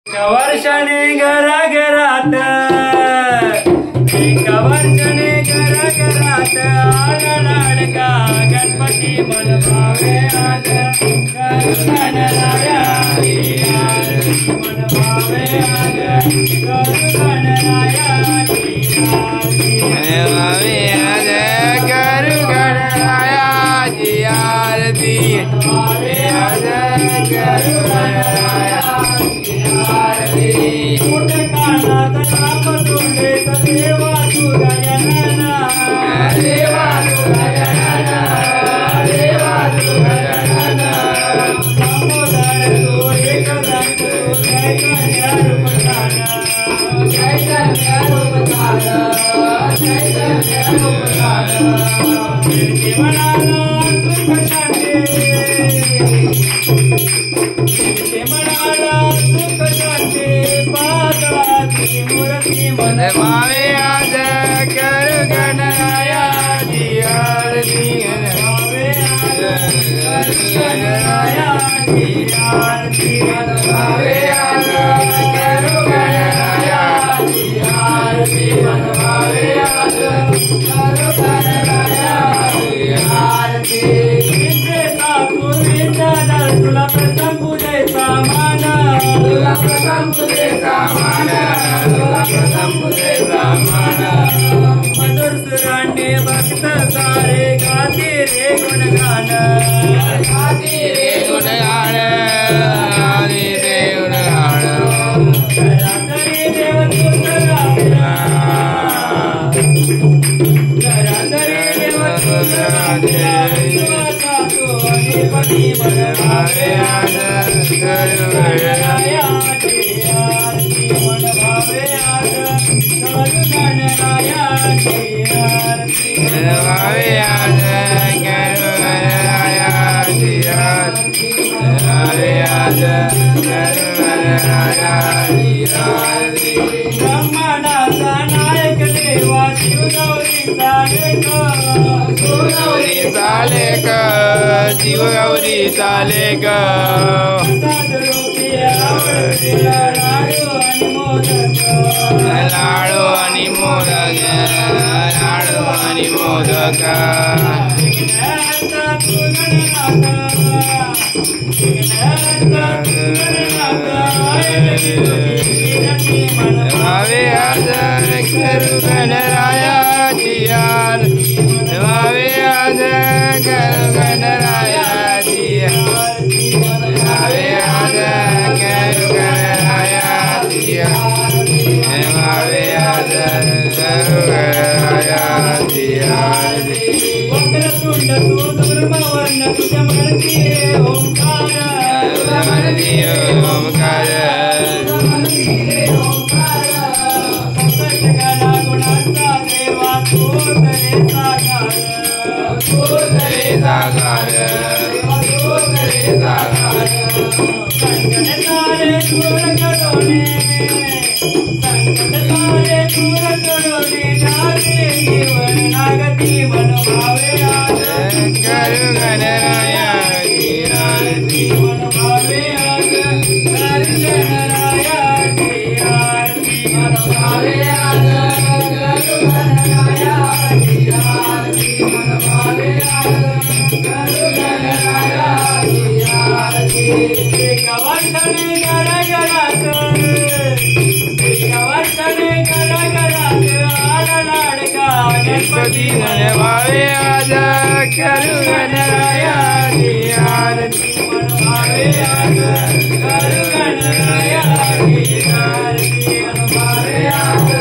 वर्षाने घराघरात एका वर्षाने घराघरात आला लाडका गणपती मन भावे आज गणराया मन भावे आज गणराया भावे आज गणराया जी आरती भावे आज गणराया कानात नाम तोंडे देवा तुझा गणना देवा तुझा गणना देवा तुझा गणना दामोदर तू एक दंत जय कन्या रूप धारा जय कन्या रूप धारा जय कन्या रूप धारा जीवनाला सुख शांती मन भावे आज कर गणराया जी आरती भावे आज कर गणराया जी आरती भावे आज कर गणराया जी आरती भावे आज कर गणराया जी आरती तुला प्रथम पूजेचा मान तुला प्रथम पूजेचा मान तुला प्रथम पूजेचा मान मधुर सुरांडे भक्त सारे गाते रे गुणगान गाते रे गुणगान गाते रे गुणगान घरातले देव तुझा घरातले देव तुझा पति मन भावे आज कर गणराया जी आरती मन भावे आज कर गणराया जी आरती मन भावे आज कर गणराया जी आरती भावे आज कर गणराया जी आरती ब्रह्मांडाचा नायक देवा शिवगौरीचा लेक शिवगौरी चाले ग लाडू आणि मोदक लाडू आणि मोदक भावे आज करू गणराया जी आरती भावे आज करू गणराया जी आरती भावे आज करू गणराया जी आरती भावे आज करू गणराया जी आरती वक्रतुंड तू दुर्मवर्ण तुझ्या मर्ती ओंकार ओंकार गुणांचा देवा तू तरे साकार संकट तारे दूर करोने जागे जीवन नागती मन भावे आज करू गणराया जी आरती मन भावे आज कर गणराया जी आरती मन भावे आज कर गणराया जी आरती मन भावे आज कर गणराया जी आरती एका वर्षाने घराघरात एका वर्षाने घराघरात आला लाडका गणपती मन भावे आज करू गणराया जी आरती मन भावे आज कर गणराया जी आरती मन भावे आज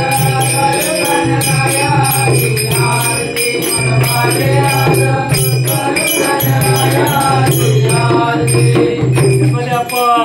कर गणराया जी आरती मन भावे आज